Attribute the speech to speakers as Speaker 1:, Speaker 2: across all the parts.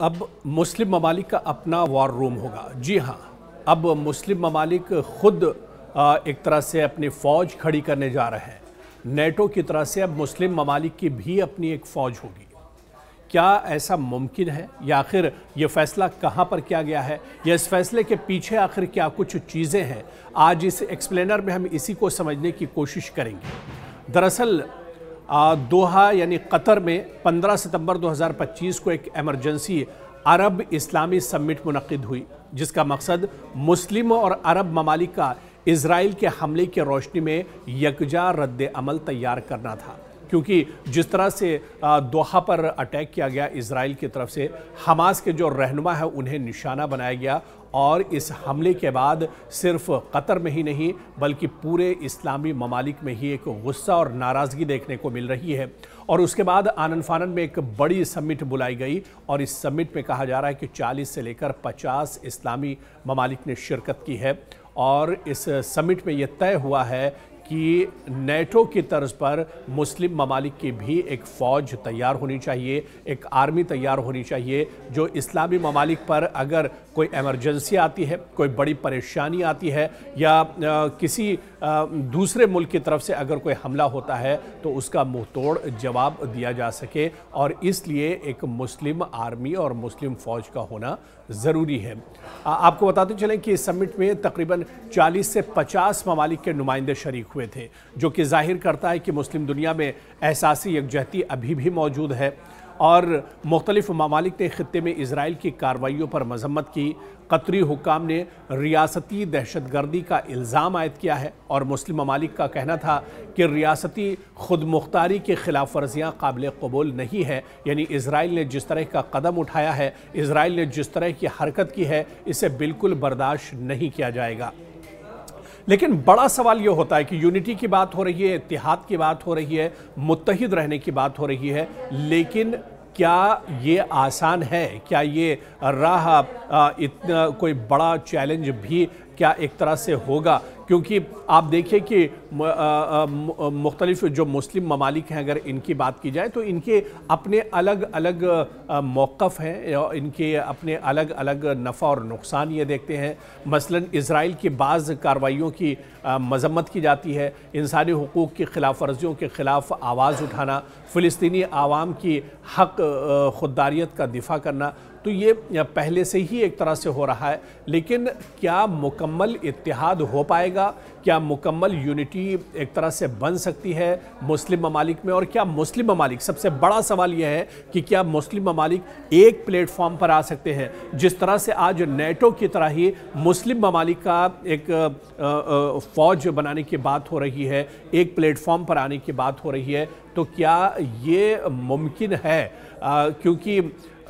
Speaker 1: अब मुस्लिम ममालिक का अपना वॉर रूम होगा। जी हाँ, अब मुस्लिम ममालिक खुद एक तरह से अपनी फ़ौज खड़ी करने जा रहे हैं। नेटो की तरह से अब मुस्लिम ममालिक की भी अपनी एक फ़ौज होगी। क्या ऐसा मुमकिन है, या आखिर ये फ़ैसला कहाँ पर किया गया है, या इस फ़ैसले के पीछे आखिर क्या कुछ चीज़ें हैं? आज इस एक्सप्लेनर में हम इसी को समझने की कोशिश करेंगे। दरअसल दोहा यानी कतर में 15 सितंबर 2025 को एक एमरजेंसी अरब इस्लामी समिट मुनक्किद हुई, जिसका मकसद मुस्लिम और अरब ममालिक का इजराइल के हमले की रोशनी में यकजा रद्द अमल तैयार करना था। क्योंकि जिस तरह से दोहा पर अटैक किया गया इजराइल की तरफ से, हमास के जो रहनुमा है उन्हें निशाना बनाया गया, और इस हमले के बाद सिर्फ कतर में ही नहीं बल्कि पूरे इस्लामी ममालिक में ही एक गुस्सा और नाराज़गी देखने को मिल रही है। और उसके बाद आनन फानन में एक बड़ी समिट बुलाई गई, और इस समिट में कहा जा रहा है कि 40 से लेकर 50 इस्लामी ममालिक ने शिरकत की है। और इस समिट में यह तय हुआ है कि नेटो की तर्ज पर मुस्लिम ममालिक की भी एक फ़ौज तैयार होनी चाहिए, एक आर्मी तैयार होनी चाहिए, जो इस्लामी ममालिक पर अगर कोई एमरजेंसी आती है, कोई बड़ी परेशानी आती है, या किसी दूसरे मुल्क की तरफ से अगर कोई हमला होता है तो उसका मुंह तोड़ जवाब दिया जा सके। और इसलिए एक मुस्लिम आर्मी और मुस्लिम फ़ौज का होना ज़रूरी है। आपको बताते चलें कि इस समिट में तकरीबन 40 से 50 ममालिक के नुमाइंदे शरीक हुए थे, जो कि जाहिर करता है कि मुस्लिम दुनिया में एहसासी यकजहती अभी भी मौजूद है। और मुख्तलिफ ममालिक ने खित्ते में इजराइल की कार्रवाइयों पर मजम्मत की। कतरी हुक्काम ने रियासती दहशतगर्दी का इल्ज़ाम आयद किया है, और मुस्लिम ममालिक का कहना था कि रियासती खुद मुख्तारी की खिलाफ वर्जियाँ काबिल कबूल नहीं है। यानी इजराइल ने जिस तरह का कदम उठाया है, इजराइल ने जिस तरह की हरकत की है, इसे बिल्कुल बर्दाश्त नहीं किया जाएगा। लेकिन बड़ा सवाल ये होता है कि यूनिटी की बात हो रही है, इत्तिहाद की बात हो रही है, मुत्तहिद रहने की बात हो रही है, लेकिन क्या ये आसान है? क्या ये राह इतना कोई बड़ा चैलेंज भी क्या एक तरह से होगा? क्योंकि आप देखिए कि मुख्तलिफ जो मुस्लिम ममालिक हैं, अगर इनकी बात की जाए तो इनके अपने अलग अलग मौक़िफ़ हैं, इनके अपने अलग अलग नफ़ा और नुकसान ये देखते हैं। मसलन इजराइल की बाज़ कार्रवाइयों की मजम्मत की जाती है, इंसानी हुकूक़ की खिलाफ वर्जियों के ख़िलाफ़ आवाज़ उठाना, फ़िलिस्तीनी आवाम की हक़ खुददारियत का दिफा करना, तो ये पहले से ही एक तरह से हो रहा है। लेकिन क्या मुकम्मल इत्तिहाद हो पाएगा? क्या मुकम्मल यूनिटी एक तरह से बन सकती है मुस्लिम ममालिक में? और क्या मुस्लिम ममालिक, सबसे बड़ा सवाल यह है कि क्या मुस्लिम ममालिक एक प्लेटफॉर्म पर आ सकते हैं? जिस तरह से आज नेटो की तरह ही मुस्लिम ममालिक का एक फ़ौज बनाने की बात हो रही है, एक प्लेटफॉर्म पर आने की बात हो रही है, तो क्या ये मुमकिन है? क्योंकि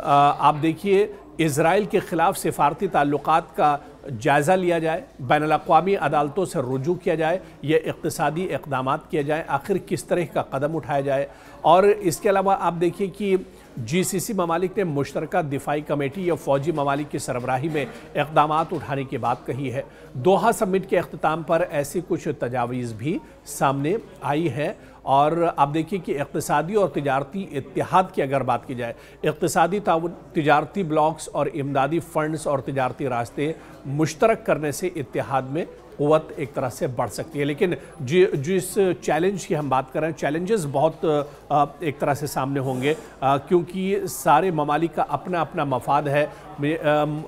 Speaker 1: आप देखिए, इजराइल के ख़िलाफ़ सिफारती ताल्लुक़ात का जायज़ा लिया जाए, बैनुल-अक़वामी अदालतों से रुजू किया जाए, ये इक़्तिसादी इक़दामात किए जाएँ, आखिर किस तरह का कदम उठाया जाए। और इसके अलावा आप देखिए कि GCC ममालिक ने मुश्तरका दिफाई कमेटी या फ़ौजी ममालिक की सरबराही में इक़दामात उठाने की बात कही है। दोहा समिट के अख्ताम पर ऐसी कुछ तजावीज़ भी सामने आई हैं। और आप देखिए कि इक़्तिसादी और तिजारती इत्तिहाद की अगर बात की जाए, इक़्तिसादी ताउन, तिजारती ब्लॉक्स और इमदादी फ़ंड्स और तिजारती रास्ते मुश्तरक करने से इत्तिहाद में क़ुव्वत एक तरह से बढ़ सकती है। लेकिन जिस चैलेंज की हम बात कर रहे हैं, चैलेंजेस बहुत एक तरह से सामने होंगे, क्योंकि सारे ममालिक का अपना अपना मफाद है।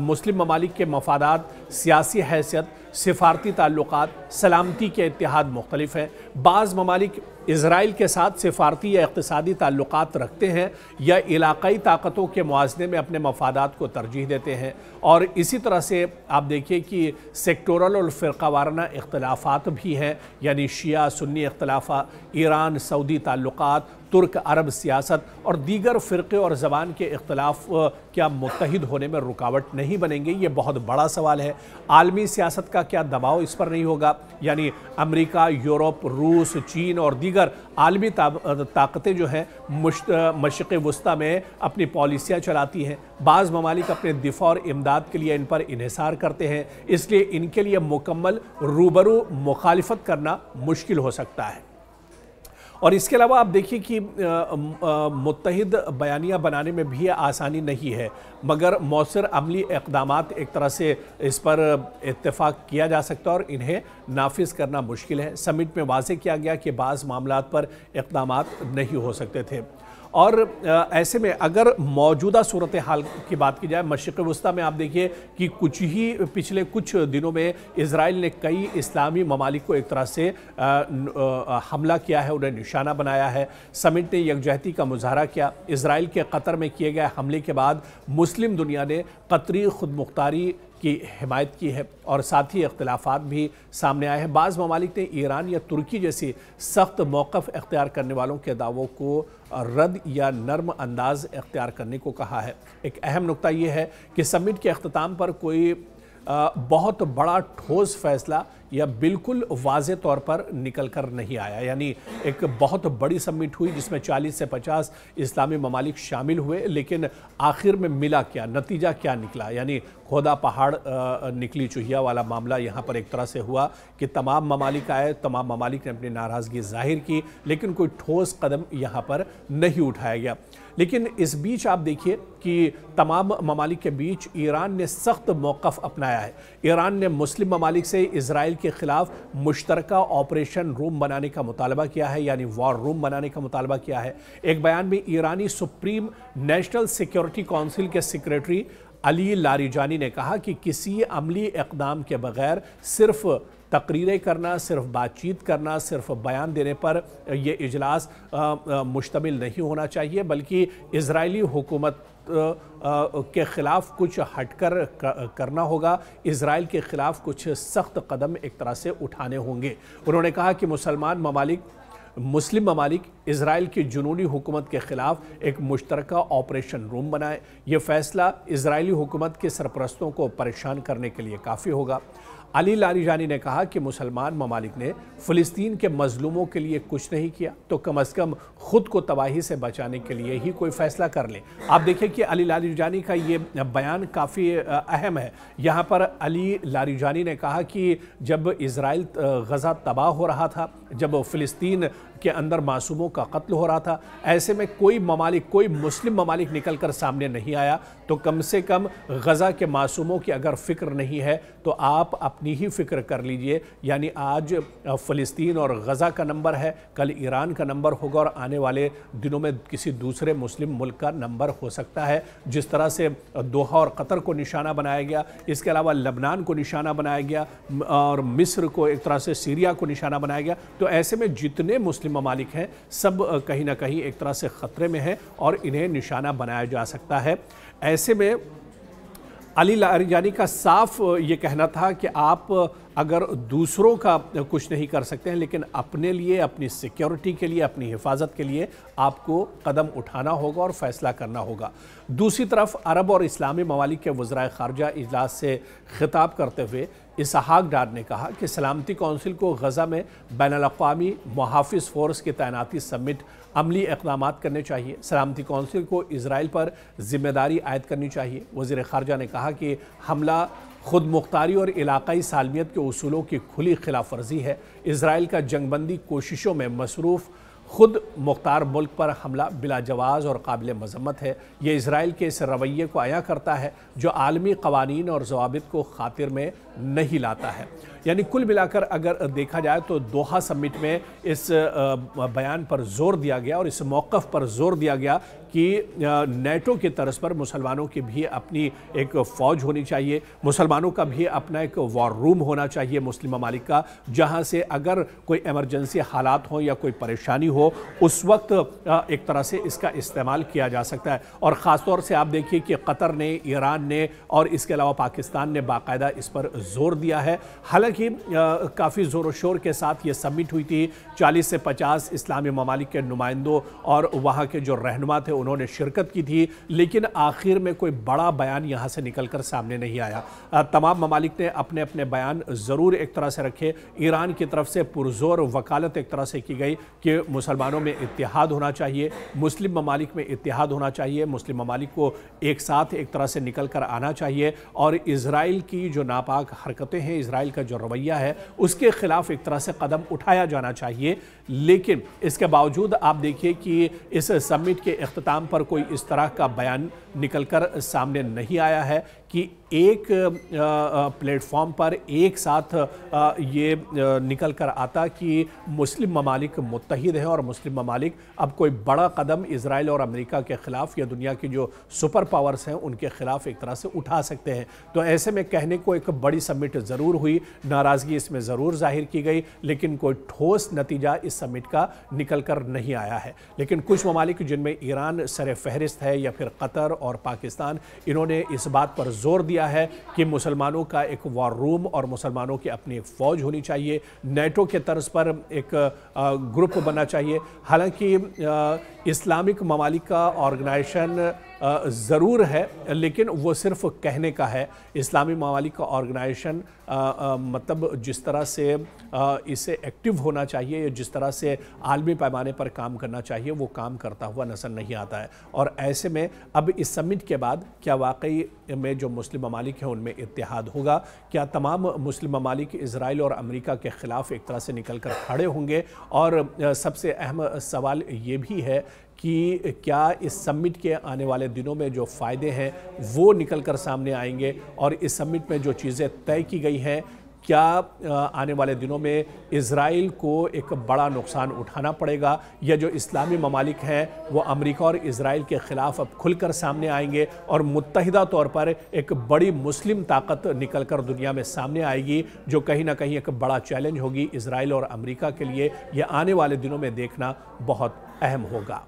Speaker 1: मुस्लिम ममालिक के मफादात, सियासी हैसियत, सिफारती ताल्लुक़ात, सलामती के इत्तिहाद मुख्तलिफ हैं। बाज़ ममालिक इजराइल के साथ सिफारती या इक़्तिसादी ताल्लुक़ात रखते हैं, या इलाक़ाई ताकतों के मुआज़ने में अपने मफादात को तरजीह देते हैं। और इसी तरह से आप देखिए कि सेक्टोरल और फ़िरक़ावाराना इख्तलाफ़ात भी हैं, यानी शिया सुन्नी इख्तलाफ़ा, ईरान सऊदी ताल्लुक़ात, तुर्क अरब सियासत और दीगर फ़िरक़े और ज़बान के इख्तलाफ क्या मुत्तहिद होने में रुकावट नहीं बनेंगे? ये बहुत बड़ा सवाल है। आलमी सियासत का क्या दबाव इस पर नहीं होगा? यानी अमेरिका, यूरोप, रूस, चीन और दीगर आलमी ताकतें जो हैं मशरिक़ वस्ता में अपनी पॉलिसियाँ चलाती हैं। बाज़ ममालिक अपने दिफा और इमदाद के लिए इन पर इन्हिसार करते हैं, इसलिए इनके लिए मुकम्मल रूबरू मुखालिफत करना मुश्किल हो सकता है। اور اس کے علاوہ آپ دیکھیے کہ متحد بیانیہ بنانے میں بھی آسانی نہیں ہے، مگر مؤثر عملی اقدامات ایک طرح سے اس پر اتفاق کیا جا سکتا ہے اور انہیں نافذ کرنا مشکل ہے۔ سمٹ میں واضح کیا گیا کہ بعض معاملات پر اقدامات نہیں ہو سکتے تھے، اور ایسے میں اگر موجودہ صورتحال کی بات کی جائے مشرق وسطیٰ میں، آپ دیکھیے کہ پچھلے کچھ دنوں میں اسرائیل نے کئی اسلامی ممالک کو ایک طرح سے حملہ کیا ہے، انہیں نشانہ بنایا ہے۔ سمٹ نے یکجہتی کا مظاہرہ کیا۔ اسرائیل کے قطر میں کیے گئے حملے کے بعد مسلم دنیا نے قطری خود مختاری کی حمایت کی ہے، اور ساتھ ہی اختلافات بھی سامنے آئے ہیں۔ بعض ممالک نے ایران یا ترکی جیسی سخت موقف اختیار کرنے والوں کے دعووں کو رد یا نرم انداز اختیار کرنے کو کہا ہے۔ ایک اہم نکتہ یہ ہے کہ سمٹ کے اختتام پر کوئی بہت بڑا ٹھوس فیصلہ یا بالکل واضح طور پر نکل کر نہیں آیا، یعنی ایک بہت بڑی سمٹ ہوئی جس میں 40 سے 50 اسلامی ممالک شامل ہوئے، لیکن آخر میں ملا کیا، نتیجہ کیا نکلا؟ یعنی کھودا پہاڑ نکلی چوہیا والا معاملہ یہاں پر ایک طرح سے ہوا کہ تمام ممالک آئے، تمام ممالک نے اپنی ناراضگی ظاہر کی، لیکن کوئی ٹھوس قدم یہاں پر نہیں اٹھایا گیا۔ لیکن اس بیچ آپ دیکھیے کہ تمام ممالک کے بیچ ایران نے سخت موقف اپنایا ہے۔ ایران نے مسلم ممالک سے اسرائیل کے خلاف مشترکہ آپریشن روم بنانے کا مطالبہ کیا ہے، یعنی وار روم بنانے کا مطالبہ کیا ہے۔ ایک بیان میں ایرانی سپریم نیشنل سیکیورٹی کونسل کے سیکریٹری علی لاریجانی نے کہا کہ کسی عملی اقدام کے بغیر صرف تقریریں کرنا، صرف بات چیت کرنا، صرف بیان دینے پر یہ اجلاس مشتمل نہیں ہونا چاہیے، بلکہ اسرائیلی حکومت کے خلاف کچھ ہٹ کر کرنا ہوگا، اسرائیل کے خلاف کچھ سخت قدم ایک طرح سے اٹھانے ہوں گے۔ انہوں نے کہا کہ مسلم ممالک اسرائیل کی جنونی حکومت کے خلاف ایک مشترکہ آپریشن روم بنائے۔ یہ فیصلہ اسرائیلی حکومت کے سرپرستوں کو پریشان کرنے کے لیے کافی ہوگا۔ علی لاریجانی نے کہا کہ مسلمان ممالک نے فلسطین کے مظلوموں کے لیے کچھ نہیں کیا تو کم از کم خود کو تباہی سے بچانے کے لیے ہی کوئی فیصلہ کر لیں۔ آپ دیکھیں کہ علی لاریجانی کا یہ بیان کافی اہم ہے۔ یہاں پر علی لاریجانی نے کہا کہ جب اسرائیل غزہ تباہ ہو رہا تھا، جب فلسطین کے اندر معصوموں کا قتل ہو رہا تھا، ایسے میں کوئی مسلم ممالک نکل کر سامنے نہیں آیا، تو کم سے کم غزہ کے معصوموں کی اگر فکر نہیں ہے تو آپ اپنی ہی فکر کر لیجئے۔ یعنی آج فلسطین اور غزہ کا نمبر ہے، کل ایران کا نمبر ہوگا، اور آنے والے دنوں میں کسی دوسرے مسلم ملک کا نمبر ہو سکتا ہے۔ جس طرح سے دوحہ اور قطر کو نشانہ بنایا گیا، اس کے علاوہ لبنان کو نشانہ بنایا گیا، اور مصر کو ایک طرح سے سیریا کو نشانہ بنایا گیا، تو ایسے میں جتنے مسلم ممالک ہیں سب کہیں نہ کہیں ایک طرح سے خطرے میں ہیں اور انہیں نشانہ بنایا جا سکتا ہے۔ ایسے میں علی لاریجانی کا صاف یہ کہنا تھا کہ آپ اگر دوسروں کا کچھ نہیں کر سکتے ہیں، لیکن اپنے لیے، اپنی سیکیورٹی کے لیے، اپنی حفاظت کے لیے آپ کو قدم اٹھانا ہوگا اور فیصلہ کرنا ہوگا۔ دوسری طرف عرب اور اسلامی ممالک کے وزرائے خارجہ اجلاس سے خطاب کرتے ہوئے اسحاق ڈار نے کہا کہ سلامتی کونسل کو غزہ میں بین الاقوامی محافظ فورس کی تعیناتی سمیت عملی اقدامات کرنے چاہیے۔ سلامتی کونسل کو اسرائیل پر ذمہ داری عائد کرنی چاہیے۔ وزیر خارجہ نے کہا کہ حملہ خود مختاری اور علاقائی سالمیت کے اصولوں کی کھلی خلاف ورزی ہے۔ اسرائیل کا جنگ بندی کوششوں میں مصروف خود مختار ملک پر حملہ بلا جواز اور قابل مذمت ہے۔ یہ اسرائیل کے اس رویے کو عیاں کرتا ہے جو عالمی قوانین اور ضوابط کو خاطر میں نہیں لاتا ہے۔ یعنی کل ملا کر اگر دیکھا جائے تو دوحہ سمٹ میں اس بیان پر زور دیا گیا اور اس موقف پر زور دیا گیا کہ نیٹو کی طرز پر مسلمانوں کی بھی اپنی ایک فوج ہونی چاہیے، مسلمانوں کا بھی اپنا ایک وار روم ہونا چاہیے مسلم ممالک کا، جہاں سے اگر کوئی ایمرجنسی حالات ہوں یا کوئی پریشانی ہو اس وقت ایک طرح سے اس کا استعمال کیا جا سکتا ہے۔ اور خاص طور سے آپ دیکھیے کہ قطر نے، ایران نے اور اس کے علاوہ پاکستان نے باقاعدہ اس پر زور دیا ہے۔ حالانکہ کافی زور و شور کے ساتھ یہ سمٹ ہوئی تھی، 40 سے 50 اسلامی ممالک کے نمائندوں اور وہاں کے جو رہنما تھے انہوں نے شرکت کی تھی، لیکن آخر میں کوئی بڑا بیان یہاں سے نکل کر سامنے نہیں آیا۔ تمام ممالک نے اپنے اپنے بیان ضرور ایک طرح سے رکھے۔ ایران کی طرف سے پرزور وکالت ایک طرح سے کی گئی کہ मुसलमानों में इत्तेहाद होना चाहिए, मुस्लिम ममालिक में इत्तेहाद होना चाहिए, मुस्लिम ममालिक को एक साथ एक तरह से निकल कर आना चाहिए और इज़राइल की जो नापाक हरकतें हैं, इज़राइल का जो रवैया है, उसके ख़िलाफ़ एक तरह से कदम उठाया जाना चाहिए। लेकिन इसके बावजूद आप देखिए कि इस समिट के इख्तिताम पर कोई इस तरह का बयान निकलकर सामने नहीं आया है कि एक प्लेटफॉर्म पर एक साथ ये निकल कर आता कि मुस्लिम ममालिक मुत्तहिद हैं और मुस्लिम ममालिक अब कोई बड़ा कदम इज़राइल और अमेरिका के ख़िलाफ़ या दुनिया की जो सुपर पावर्स हैं उनके ख़िलाफ़ एक तरह से उठा सकते हैं। तो ऐसे में कहने को एक बड़ी समिट ज़रूर हुई, नाराज़गी इसमें ज़रूर ज़ाहिर की गई, लेकिन कोई ठोस नतीजा इस समिट का निकल कर नहीं आया है। लेकिन कुछ ममालिक जिनमें ईरान सर फहरिस्त है या फिर कतर और पाकिस्तान, इन्होंने इस बात पर जोर दिया है कि मुसलमानों का एक वॉर रूम और मुसलमानों की अपनी एक फ़ौज होनी चाहिए, नेटो के तर्ज पर एक ग्रुप बनना चाहिए। हालांकि इस्लामिक ममालिक का ऑर्गेनाइजेशन ज़रूर है, लेकिन वो सिर्फ कहने का है। इस्लामी ममालिक का ऑर्गेनाइजेशन मतलब जिस तरह से इसे एक्टिव होना चाहिए या जिस तरह से आलमी पैमाने पर काम करना चाहिए, वो काम करता हुआ नज़र नहीं आता है। और ऐसे में अब इस समिट के बाद क्या वाकई में जो मुस्लिम ममालिक हैं उनमें इत्तेहाद होगा? क्या तमाम मुस्लिम ममालिक इज़राइल और अमेरिका के ख़िलाफ़ एक तरह से निकल कर खड़े होंगे? और सबसे अहम सवाल ये भी है कि क्या इस समिट के आने वाले दिनों में जो फ़ायदे हैं वो निकल कर सामने आएंगे, और इस समिट में जो चीज़ें तय की गई हैं, क्या आने वाले दिनों में इज़राइल को एक बड़ा नुकसान उठाना पड़ेगा, या जो इस्लामी ममालिक हैं वो अमेरिका और इज़राइल के ख़िलाफ़ अब खुलकर सामने आएंगे और मुत्तहिदा तौर पर एक बड़ी मुस्लिम ताकत निकल कर दुनिया में सामने आएगी, जो कहीं ना कहीं एक बड़ा चैलेंज होगी इज़राइल और अमेरिका के लिए। ये आने वाले दिनों में देखना बहुत अहम होगा।